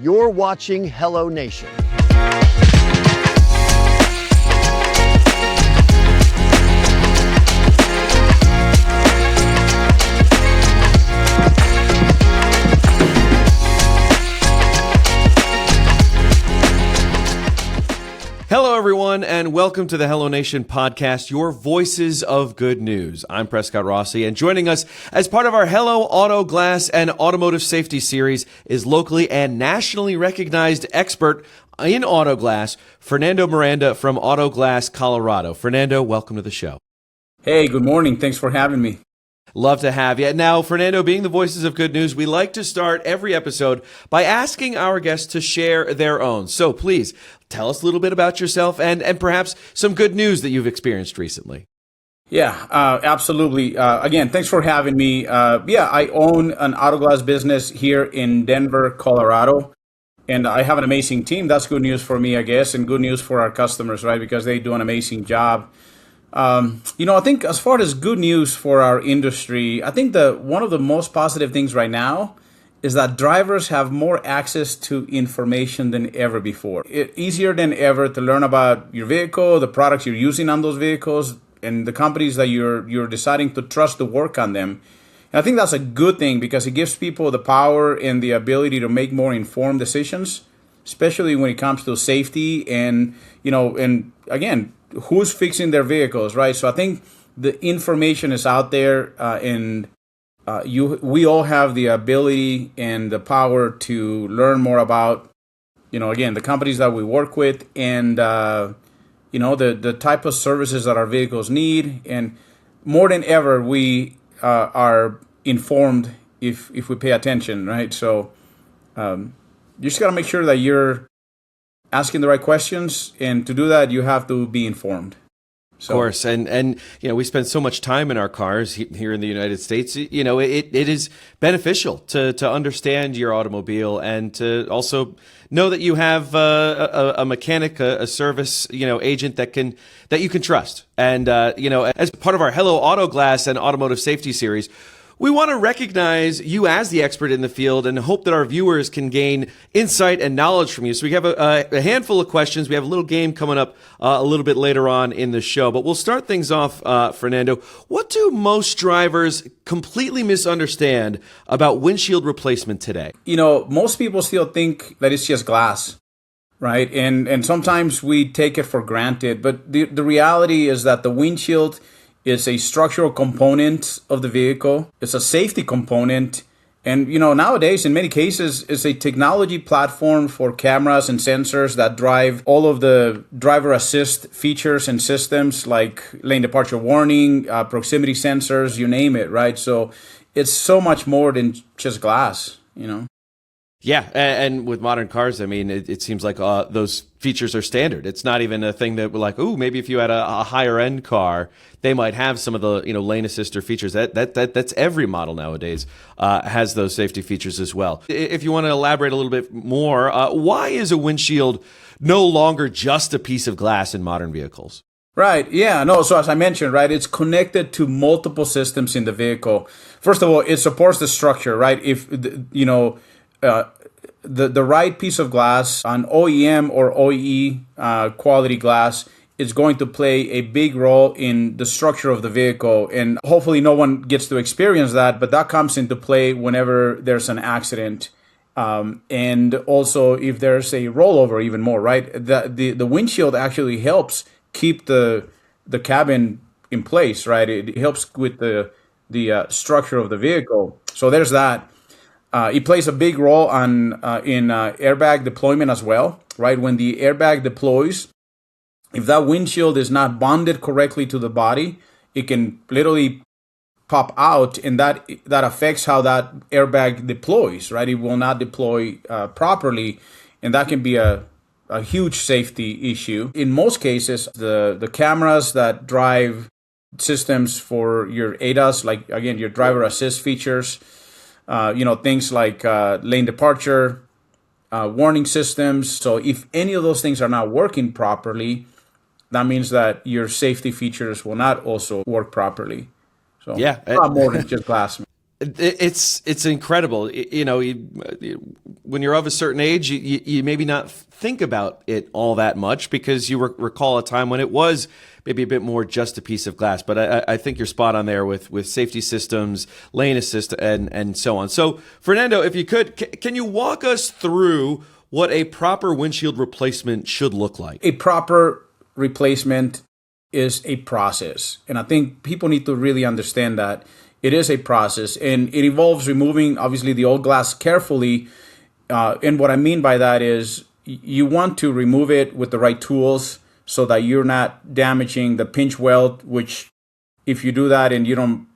You're watching HelloNation. Hello, everyone, and welcome to the HelloNation podcast, your voices of good news. I'm Prescott Rossi, and joining us as part of our Hello Auto Glass and Automotive Safety series is locally and nationally recognized expert in auto glass, Fernando Miranda from Auto Glass, Colorado. Fernando, welcome to the show. Hey, good morning. Thanks for having me. Love to have you. Now, Fernando, being the voices of good news, we like to start every episode by asking our guests to share their own. So please tell us a little bit about yourself and perhaps some good news that you've experienced recently. Yeah, absolutely. Again, thanks for having me. I own an auto glass business here in Denver, Colorado, and I have an amazing team. That's good news for me, I guess, and good news for our customers, right? Because they do an amazing job. I think as far as good news for our industry, I think one of the most positive things right now is that drivers have more access to information than ever before. It's easier than ever to learn about your vehicle, the products you're using on those vehicles, and the companies that you're deciding to trust to work on them. And I think that's a good thing because it gives people the power and the ability to make more informed decisions, especially when it comes to safety and again, who's fixing their vehicles, right? So I think the information is out there, we all have the ability and the power to learn more about, again, the companies that we work with and, the type of services that our vehicles need. And more than ever, we are informed if we pay attention, right? So you just got to make sure that you're asking the right questions, and to do that, you have to be informed. So. Of course, and we spend so much time in our cars here in the United States. It is beneficial to understand your automobile and to also know that you have a mechanic, a service agent that you can trust. And as part of our Hello Auto Glass and Automotive Safety series, we want to recognize you as the expert in the field and hope that our viewers can gain insight and knowledge from you. So we have a handful of questions. We have a little game coming up a little bit later on in the show. But we'll start things off, Fernando. What do most drivers completely misunderstand about windshield replacement today? Most people still think that it's just glass, right? And sometimes we take it for granted. But the reality is that the windshield is a structural component of the vehicle. It's a safety component. And, nowadays, in many cases, it's a technology platform for cameras and sensors that drive all of the driver assist features and systems like lane departure warning, proximity sensors, you name it, right? So it's so much more than just glass, Yeah, and with modern cars, I mean, it seems like those features are standard. It's not even a thing that we're like, oh, maybe if you had a higher end car, they might have some of the lane assister features. That's every model nowadays has those safety features as well. If you want to elaborate a little bit more, why is a windshield no longer just a piece of glass in modern vehicles? Right. Yeah. No. So as I mentioned, right, it's connected to multiple systems in the vehicle. First of all, it supports the structure, right? If the right piece of glass, an OEM or OE quality glass, is going to play a big role in the structure of the vehicle. And hopefully no one gets to experience that, but that comes into play whenever there's an accident. And also if there's a rollover, even more, right? The windshield actually helps keep the cabin in place, right? It helps with the structure of the vehicle. So there's that. It plays a big role in airbag deployment as well, right? When the airbag deploys, if that windshield is not bonded correctly to the body, it can literally pop out, and that affects how that airbag deploys, right? It will not deploy properly, and that can be a huge safety issue. In most cases, the cameras that drive systems for your ADAS, like, again, your driver assist features, things like lane departure, warning systems. So if any of those things are not working properly, that means that your safety features will not also work properly. So yeah, a lot more than just glass. It's incredible. When you're of a certain age, you maybe not think about it all that much because you recall a time when it was maybe a bit more just a piece of glass. But I think you're spot on there with safety systems, lane assist, and so on. So, Fernando, if you could, can you walk us through what a proper windshield replacement should look like? A proper replacement is a process. And I think people need to really understand that. It is a process, and it involves removing, obviously, the old glass carefully. And what I mean by that is you want to remove it with the right tools so that you're not damaging the pinch weld, which if you do that and you don't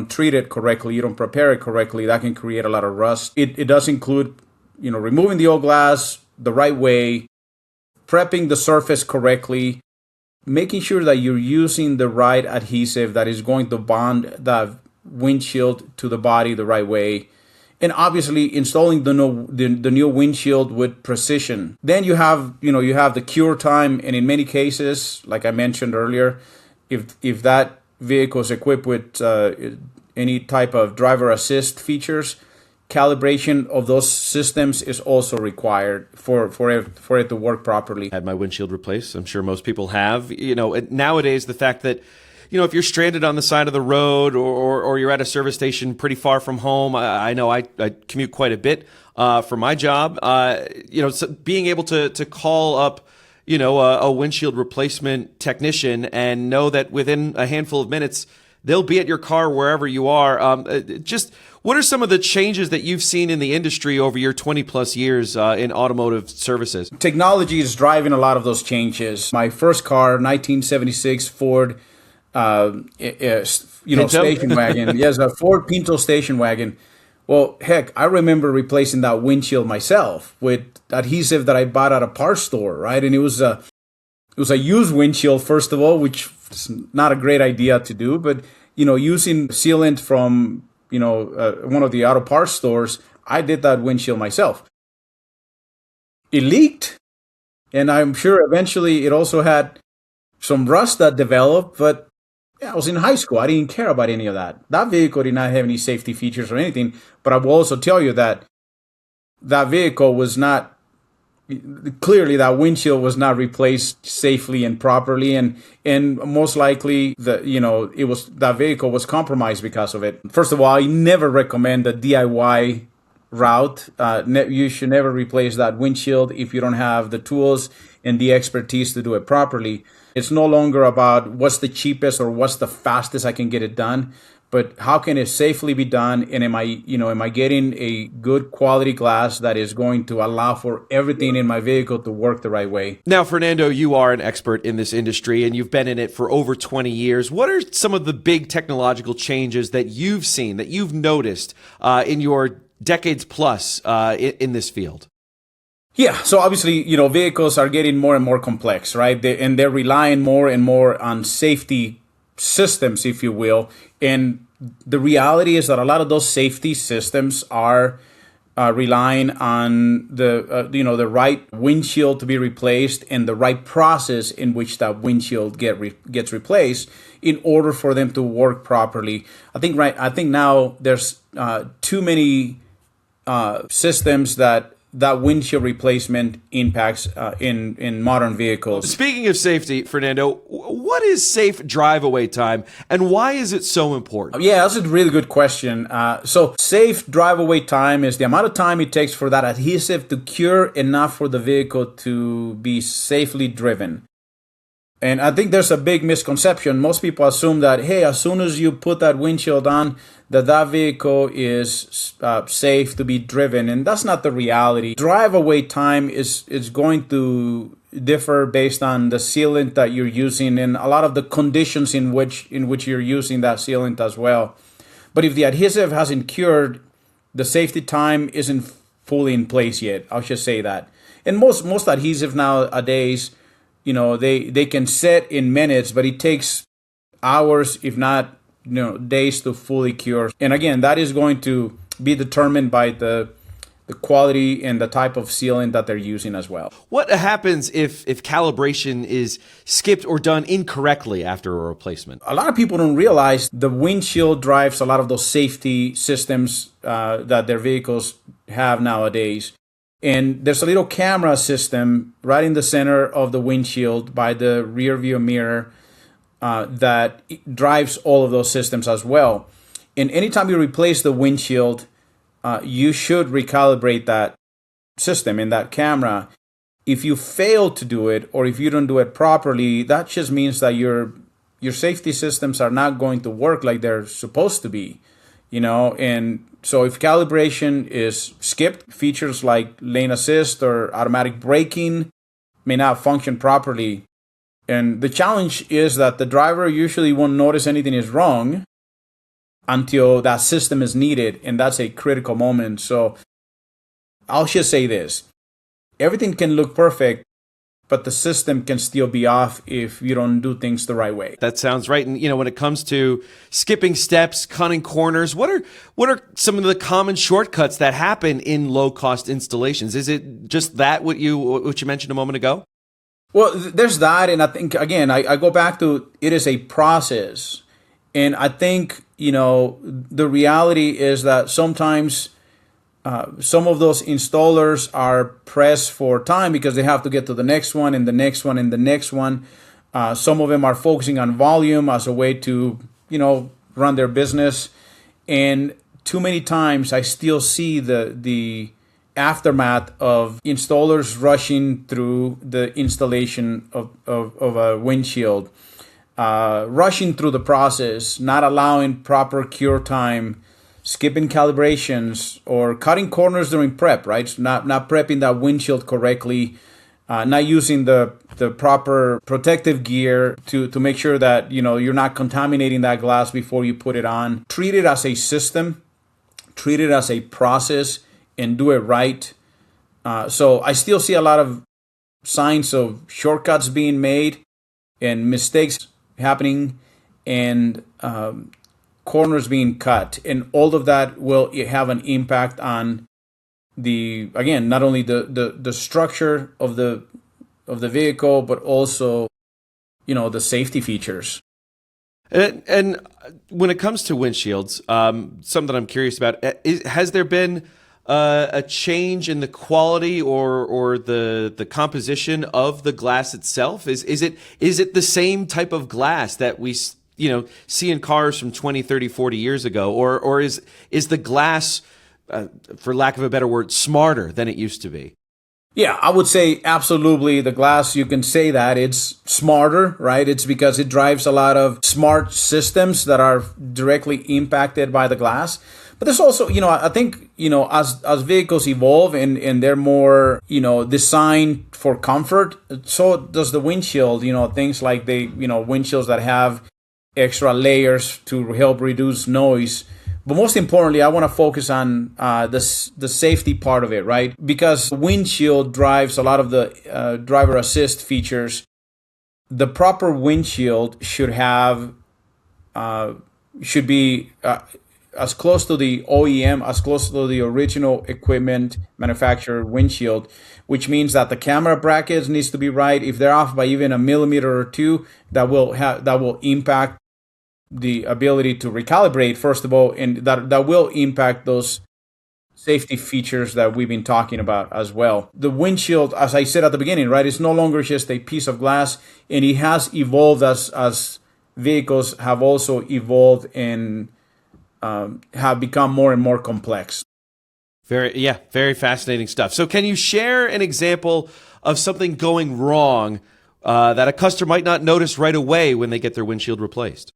treat it correctly, you don't prepare it correctly, that can create a lot of rust. It does include, removing the old glass the right way, prepping the surface correctly, making sure that you're using the right adhesive that is going to bond the windshield to the body the right way, and obviously installing the new windshield with precision. Then you have the cure time, and in many cases, like I mentioned earlier, if that vehicle is equipped with any type of driver assist features, calibration of those systems is also required for it to work properly. Had my windshield replaced. I'm sure most people have. Nowadays, the fact that, if you're stranded on the side of the road or you're at a service station pretty far from home, I know I commute quite a bit for my job. So being able to call up, a windshield replacement technician and know that within a handful of minutes, they'll be at your car wherever you are. Just what are some of the changes that you've seen in the industry over your 20 plus years in automotive services? Technology is driving a lot of those changes. My first car, 1976 Ford, station wagon. Yes, a Ford Pinto station wagon. Well, heck, I remember replacing that windshield myself with adhesive that I bought at a parts store, right? And it was a used windshield, first of all, which is not a great idea to do, but using sealant from one of the auto parts stores, I did that windshield myself. It leaked, and I'm sure eventually it also had some rust that developed, but I was in high school. I didn't care about any of that. That vehicle did not have any safety features or anything, but I will also tell you that that vehicle was not, clearly that windshield was not replaced safely and properly, and most likely that vehicle was compromised because of it. First of all, I never recommend the DIY route. You should never replace that windshield if you don't have the tools and the expertise to do it properly. It's no longer about what's the cheapest or what's the fastest I can get it done, but how can it safely be done? And am I getting a good quality glass that is going to allow for everything in my vehicle to work the right way? Now, Fernando, you are an expert in this industry and you've been in it for over 20 years. What are some of the big technological changes that you've seen, that you've noticed in your decades plus in this field? Yeah, so obviously, vehicles are getting more and more complex, right? They're relying more and more on safety systems, if you will. And the reality is that a lot of those safety systems are relying on the right windshield to be replaced and the right process in which that windshield gets replaced in order for them to work properly. I think now there's too many systems that windshield replacement impacts in modern vehicles. Speaking of safety, Fernando, what is safe drive-away time and why is it so important? Yeah, that's a really good question. So safe drive-away time is the amount of time it takes for that adhesive to cure enough for the vehicle to be safely driven. And I think there's a big misconception. Most people assume that, hey, as soon as you put that windshield on, that vehicle is safe to be driven. And that's not the reality. Drive-away time is going to differ based on the sealant that you're using and a lot of the conditions in which you're using that sealant as well. But if the adhesive hasn't cured, the safety time isn't fully in place yet. I'll just say that. And most adhesive nowadays, they can set in minutes, but it takes hours, if not days to fully cure. And again, that is going to be determined by the the quality and the type of sealant that they're using as well. What happens if calibration is skipped or done incorrectly after a replacement? A lot of people don't realize the windshield drives a lot of those safety systems that their vehicles have nowadays. And there's a little camera system right in the center of the windshield by the rear view mirror that drives all of those systems as well. And anytime you replace the windshield, you should recalibrate that system in that camera. If you fail to do it, or if you don't do it properly, that just means that your safety systems are not going to work like they're supposed to be, And so if calibration is skipped, features like lane assist or automatic braking may not function properly. And the challenge is that the driver usually won't notice anything is wrong until that system is needed, and that's a critical moment. So I'll just say this. Everything can look perfect, but the system can still be off if you don't do things the right way. That sounds right. And when it comes to skipping steps, cutting corners, what are some of the common shortcuts that happen in low-cost installations? Is it just that what you mentioned a moment ago? Well, there's that, and I think again, I go back to it is a process, and I think the reality is that sometimes some of those installers are pressed for time because they have to get to the next one and the next one and the next one. Some of them are focusing on volume as a way to, run their business. And too many times I still see the aftermath of installers rushing through the installation of a windshield, rushing through the process, not allowing proper cure time, skipping calibrations, or cutting corners during prep, right? So not prepping that windshield correctly, not using the proper protective gear to make sure that you're not contaminating that glass before you put it on. Treat it as a system, treat it as a process, and do it right. So I still see a lot of signs of shortcuts being made and mistakes happening and corners being cut, and all of that will have an impact on not only the structure of the vehicle, but also the safety features. And when it comes to windshields, something I'm curious about, has there been a change in the quality or the composition of the glass itself? Is it the same type of glass that we see in cars from 20, 30, 40 years ago, or is the glass, for lack of a better word, smarter than it used to be? Yeah, I would say absolutely the glass, you can say that it's smarter, right? It's because it drives a lot of smart systems that are directly impacted by the glass. But there's also, I think, as vehicles evolve and they're more, designed for comfort, so does the windshield, things like windshields that have extra layers to help reduce noise. But most importantly, I want to focus on the safety part of it, right? Because windshield drives a lot of the driver assist features. The proper windshield should be as close to the OEM, as close to the original equipment manufacturer windshield, which means that the camera brackets needs to be right. If they're off by even a millimeter or two, that will impact the ability to recalibrate, first of all, and that will impact those safety features that we've been talking about as well. The windshield, as I said at the beginning, right, is no longer just a piece of glass, and it has evolved as vehicles have also evolved and have become more and more complex. Very fascinating stuff. So can you share an example of something going wrong that a customer might not notice right away when they get their windshield replaced?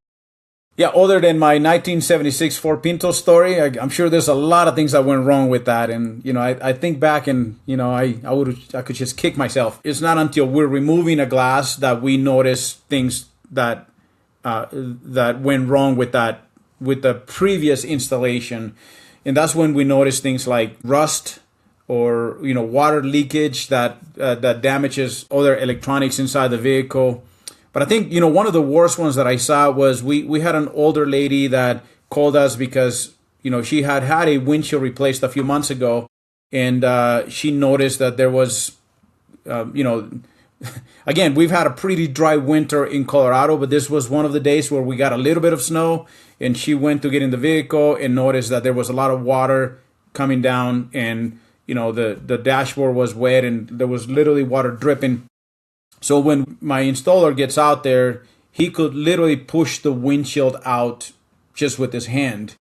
Yeah, other than my 1976 Ford Pinto story, I'm sure there's a lot of things that went wrong with that. And, I think back and, I could just kick myself. It's not until we're removing a glass that we notice things that went wrong with the previous installation. And that's when we notice things like rust or, water leakage that damages other electronics inside the vehicle. But I think, one of the worst ones that I saw was we had an older lady that called us because, she had a windshield replaced a few months ago. and she noticed that there was, again, we've had a pretty dry winter in Colorado, but this was one of the days where we got a little bit of snow, and she went to get in the vehicle and noticed that there was a lot of water coming down, and the dashboard was wet and there was literally water dripping. So when my installer gets out there, he could literally push the windshield out just with his hand.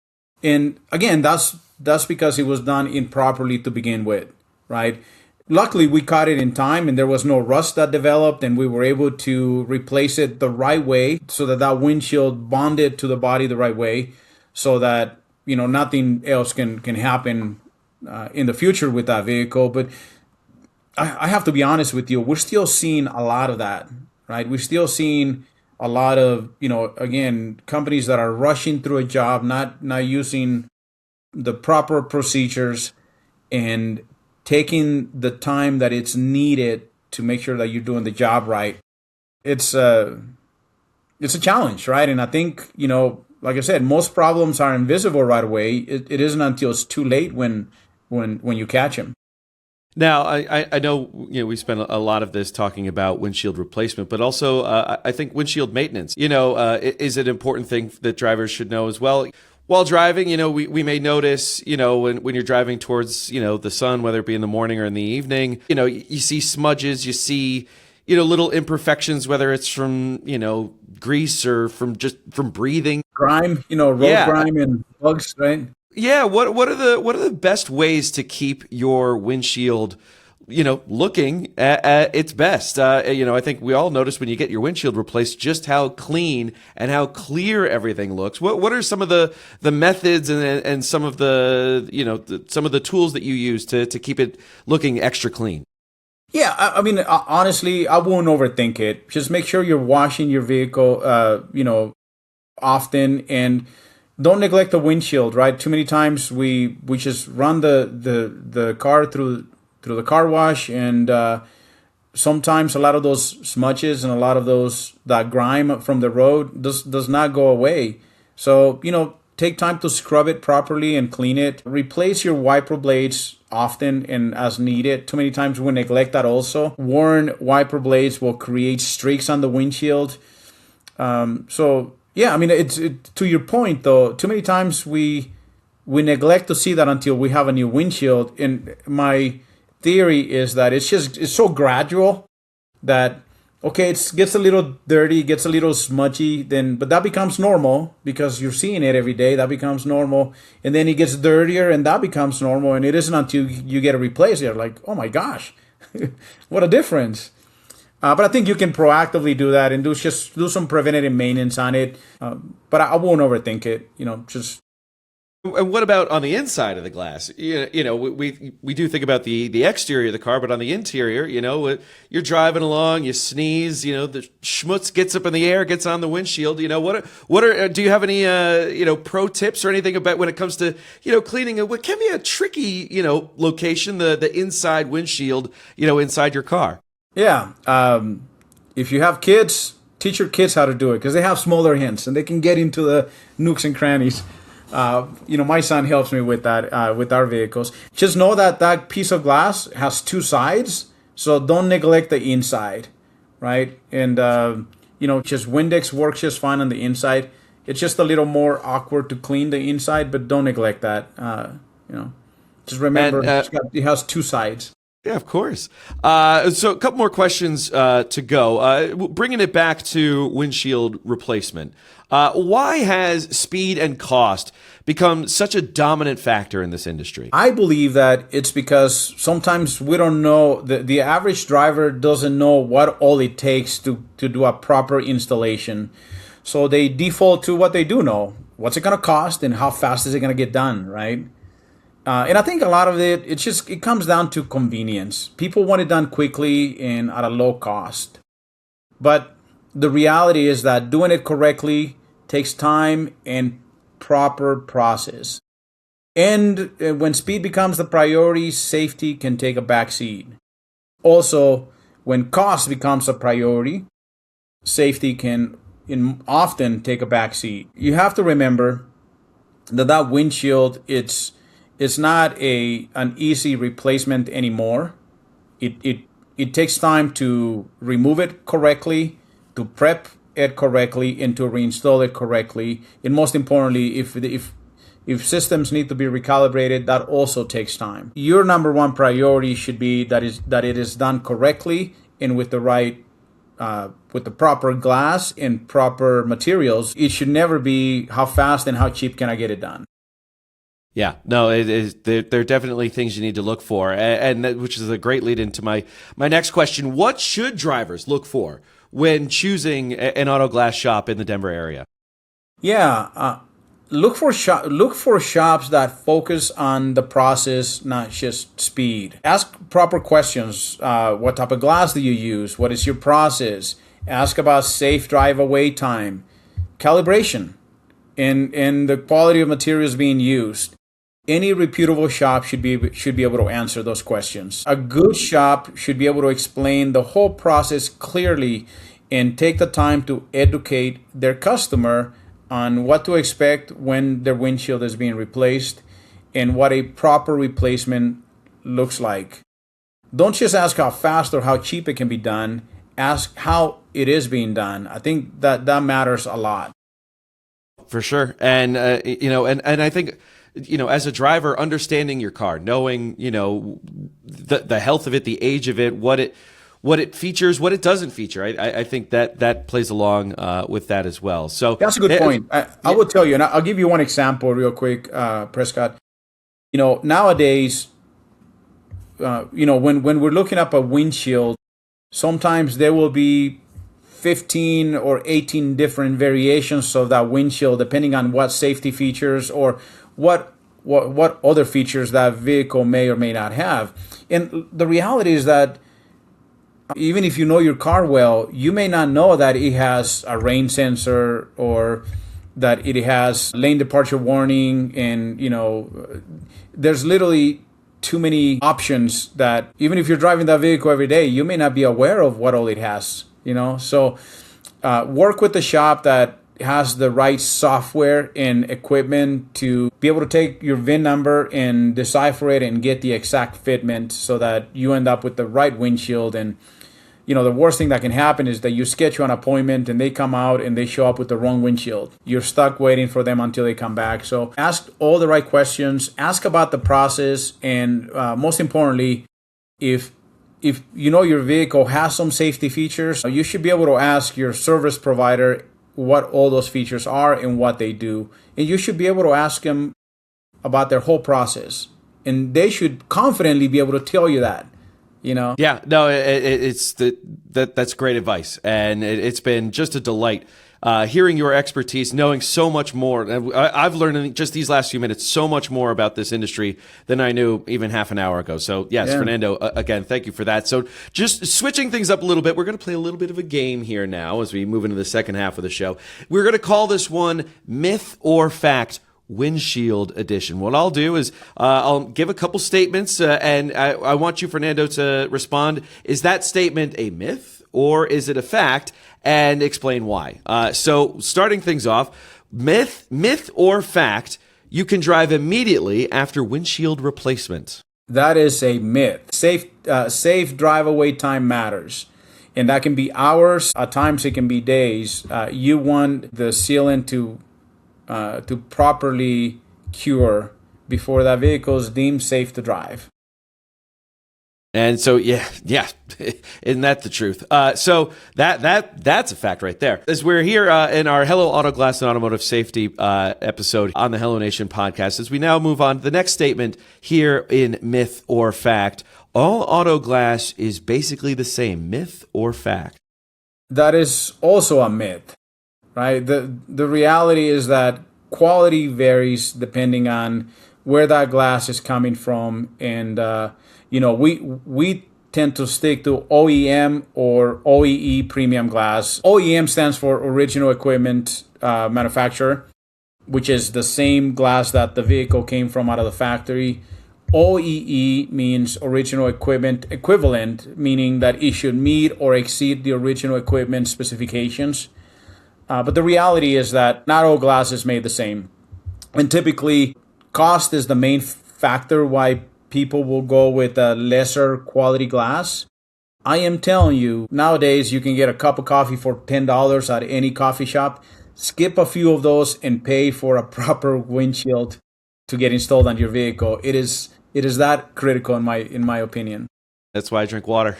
And again, that's because it was done improperly to begin with, right? Luckily, we caught it in time and there was no rust that developed, and we were able to replace it the right way so that windshield bonded to the body the right way, so that nothing else can happen in the future with that vehicle. But I have to be honest with you, we're still seeing a lot of that, right? We're still seeing a lot of, again, companies that are rushing through a job, not using the proper procedures and taking the time that it's needed to make sure that you're doing the job right. It's a challenge, right? And I think, like I said, most problems are invisible right away. It isn't until it's too late when you catch them. Now, I know we spent a lot of this talking about windshield replacement, but also I think windshield maintenance, is an important thing that drivers should know as well. While driving, we may notice, when you're driving towards, the sun, whether it be in the morning or in the evening, you see smudges, you see, little imperfections, whether it's from, grease or from breathing. Grime, road grime and bugs, right? Yeah. What are the best ways to keep your windshield, looking at its best? I think we all notice when you get your windshield replaced just how clean and how clear everything looks. What are some of the methods and some of the some of the tools that you use to keep it looking extra clean? Yeah, I mean, honestly, I won't overthink it. Just make sure you're washing your vehicle, often, and don't neglect the windshield. Right? Too many times we just run the car through the car wash, and sometimes a lot of those smudges and a lot of that grime from the road does not go away. So take time to scrub it properly and clean it. Replace your wiper blades often and as needed. Too many times we neglect that also. Worn wiper blades will create streaks on the windshield. So yeah, I mean, it's to your point though. Too many times we neglect to see that until we have a new windshield. And my theory is that it's so gradual that okay, it gets a little dirty, gets a little smudgy, but that becomes normal because you're seeing it every day. That becomes normal, and then it gets dirtier, and that becomes normal. And it isn't until you get it replaced, you're like, oh my gosh, what a difference. But I think you can proactively do that and do some preventative maintenance on it. But I won't overthink it. Just. And what about on the inside of the glass? We do think about the exterior of the car, but on the interior, you're driving along, you sneeze, the schmutz gets up in the air, gets on the windshield. Do you have any pro tips or anything about when it comes to cleaning what can be a tricky location, the inside windshield, inside your car? Yeah, if you have kids, teach your kids how to do it because they have smaller hands and they can get into the nooks and crannies. My son helps me with that, with our vehicles. Just know that piece of glass has two sides, so don't neglect the inside, right? And, just Windex works just fine on the inside. It's just a little more awkward to clean the inside, but don't neglect that. Just remember it has two sides. Yeah, of course. So a couple more questions to go. Bringing it back to windshield replacement. Why has speed and cost become such a dominant factor in this industry? I believe that it's because sometimes we don't know, the average driver doesn't know what all it takes to do a proper installation. So they default to what they do know. What's it going to cost and how fast is it going to get done, right? And I think a lot of it comes down to convenience. People want it done quickly and at a low cost. But the reality is that doing it correctly takes time and proper process. And when speed becomes the priority, safety can take a back seat. Also, when cost becomes a priority, safety can often take a back seat. You have to remember that windshield, it's It's not an easy replacement anymore. It takes time to remove it correctly, to prep it correctly, and to reinstall it correctly. And most importantly, if systems need to be recalibrated, that also takes time. Your number one priority should be that it is done correctly and with the right with the proper glass and proper materials. It should never be how fast and how cheap can I get it done. Yeah, no, it is. There are definitely things you need to look for, and that, which is a great lead into my next question. What should drivers look for when choosing an auto glass shop in the Denver area? Yeah, look for shops that focus on the process, not just speed. Ask proper questions. What type of glass do you use? What is your process? Ask about safe drive away time, calibration, and the quality of materials being used. Any reputable shop should be able to answer those questions. A good shop should be able to explain the whole process clearly and take the time to educate their customer on what to expect when their windshield is being replaced and what a proper replacement looks like. Don't just ask how fast or how cheap it can be done. Ask how it is being done. I think that matters a lot. For sure. And, and I think, as a driver, understanding your car, knowing, the health of it, the age of it, what it features, what it doesn't feature. I think that plays along with that as well. So that's a good point. I will tell you, and I'll give you one example real quick, Prescott. Nowadays, when we're looking up a windshield, sometimes there will be 15 or 18 different variations of that windshield, depending on what safety features or what other features that vehicle may or may not have. And the reality is that even if you know your car well, you may not know that it has a rain sensor or that it has lane departure warning. And, there's literally too many options that even if you're driving that vehicle every day, you may not be aware of what all it has, So work with the shop that has the right software and equipment to be able to take your VIN number and decipher it and get the exact fitment so that you end up with the right windshield. And, the worst thing that can happen is that you schedule an appointment and they come out and they show up with the wrong windshield. You're stuck waiting for them until they come back. So ask all the right questions, ask about the process, and most importantly, if your vehicle has some safety features, you should be able to ask your service provider what all those features are and what they do. And you should be able to ask them about their whole process. And they should confidently be able to tell you that, Yeah, no, that's great advice. And it's been just a delight hearing your expertise, knowing so much more. I've learned in just these last few minutes so much more about this industry than I knew even half an hour ago. So yes, Fernando, again, thank you for that. So just switching things up a little bit, we're going to play a little bit of a game here now as we move into the second half of the show. We're going to call this one Myth or Fact Windshield Edition. What I'll do is I'll give a couple statements and I want you, Fernando, to respond. Is that statement a myth or is it a fact? And explain why. So starting things off, myth or fact, you can drive immediately after windshield replacement. That is a myth. Safe drive away time matters. And that can be hours, at times it can be days. You want the sealant to properly cure before that vehicle is deemed safe to drive. And so, yeah, isn't that the truth? So that's a fact right there. As we're here in our Hello Auto Glass and Automotive Safety episode on the HelloNation podcast, as we now move on to the next statement here in Myth or Fact, all auto glass is basically the same. Myth or fact? That is also a myth, right? The reality is that quality varies depending on where that glass is coming from, and we tend to stick to OEM or OEE premium glass. OEM stands for original equipment manufacturer, which is the same glass that the vehicle came from out of the factory. OEE means original equipment equivalent, meaning that it should meet or exceed the original equipment specifications. But the reality is that not all glass is made the same. And typically, cost is the main factor why people will go with a lesser quality glass. I am telling you, nowadays you can get a cup of coffee for $10 at any coffee shop. Skip a few of those and pay for a proper windshield to get installed on your vehicle. It is that critical in my opinion. That's why I drink water.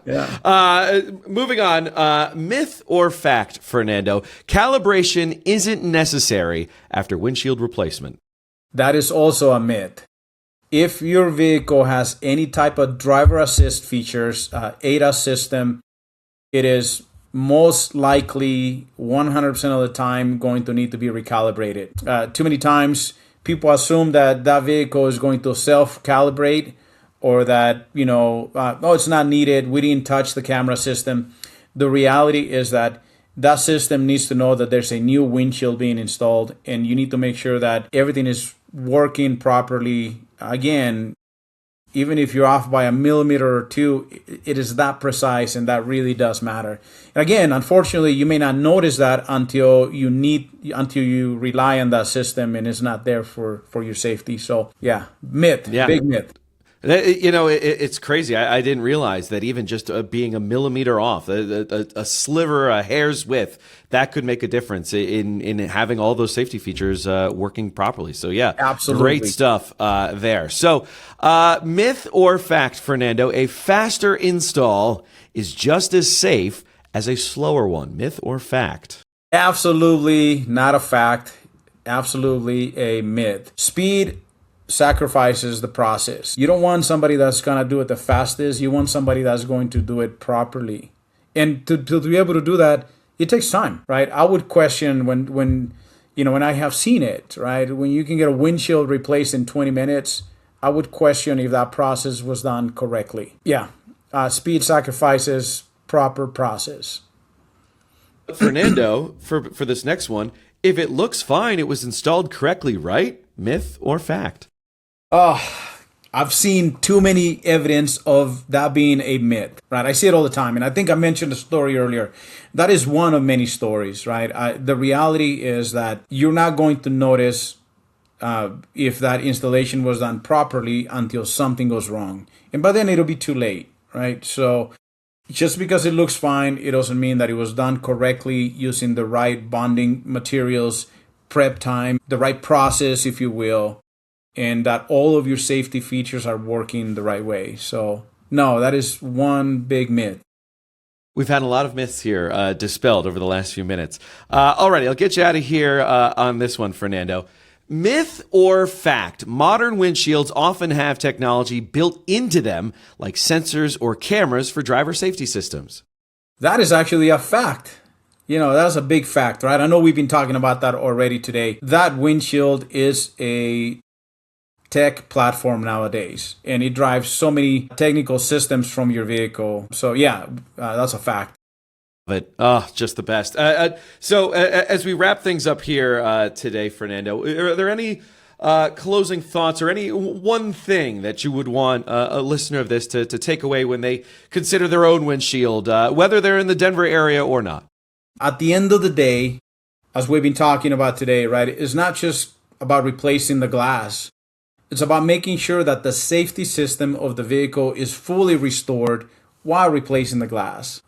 Yeah. Moving on, myth or fact, Fernando? Calibration isn't necessary after windshield replacement. That is also a myth. If your vehicle has any type of driver assist features, ADAS system, it is most likely 100% of the time going to need to be recalibrated. Too many times people assume that vehicle is going to self-calibrate, or that, it's not needed, we didn't touch the camera system. The reality is that system needs to know that there's a new windshield being installed, and you need to make sure that everything is working properly. Again, even if you're off by a millimeter or two, it is that precise, and that really does matter. And again, unfortunately, you may not notice that until you rely on that system and it's not there for your safety. So yeah, big myth. It's crazy. I didn't realize that even just being a millimeter off, a sliver, a hair's width, that could make a difference in having all those safety features working properly. So yeah, absolutely. Great stuff there. So myth or fact, Fernando, a faster install is just as safe as a slower one. Myth or fact? Absolutely not a fact. Absolutely a myth. Speed sacrifices the process. You don't want somebody that's going to do it the fastest. You want somebody that's going to do it properly. And to be able to do that, it takes time, right? I would question when I have seen it, right? When you can get a windshield replaced in 20 minutes, I would question if that process was done correctly. Yeah, speed sacrifices proper process. Fernando, for this next one, if it looks fine, it was installed correctly, right? Myth or fact? I've seen too many evidence of that being a myth, right? I see it all the time. And I think I mentioned a story earlier. That is one of many stories, right? The reality is that you're not going to notice if that installation was done properly until something goes wrong. And by then it'll be too late, right? So just because it looks fine, it doesn't mean that it was done correctly using the right bonding materials, prep time, the right process, if you will, and that all of your safety features are working the right way. So no, that is one big myth. We've had a lot of myths here dispelled over the last few minutes. Alrighty, I'll get you out of here on this one, Fernando. Myth or fact? Modern windshields often have technology built into them, like sensors or cameras for driver safety systems. That is actually a fact. That's a big fact, right? I know we've been talking about that already today. That windshield is a tech platform nowadays, and it drives so many technical systems from your vehicle. So yeah, that's a fact. But just the best. So as we wrap things up here today, Fernando, are there any closing thoughts or any one thing that you would want a listener of this to take away when they consider their own windshield, whether they're in the Denver area or not? At the end of the day, as we've been talking about today, right, it's not just about replacing the glass. It's about making sure that the safety system of the vehicle is fully restored while replacing the glass,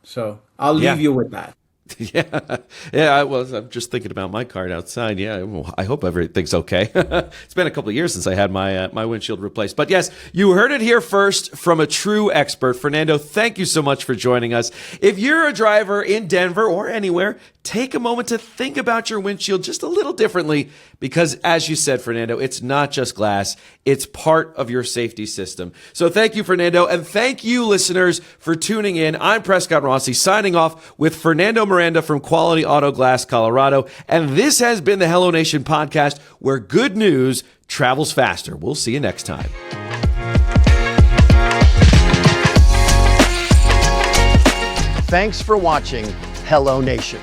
So I'll leave you with that. Yeah. I'm just thinking about my car outside. Yeah, I hope everything's okay. It's been a couple of years since I had my windshield replaced. But yes, you heard it here first from a true expert. Fernando, thank you so much for joining us. If you're a driver in Denver or anywhere, take a moment to think about your windshield just a little differently, because as you said, Fernando, it's not just glass. It's part of your safety system. So thank you, Fernando. And thank you, listeners, for tuning in. I'm Prescott Rossi signing off with Fernando Miranda from Quality Auto Glass, Colorado. And this has been the HelloNation podcast, where good news travels faster. We'll see you next time. Thanks for watching HelloNation.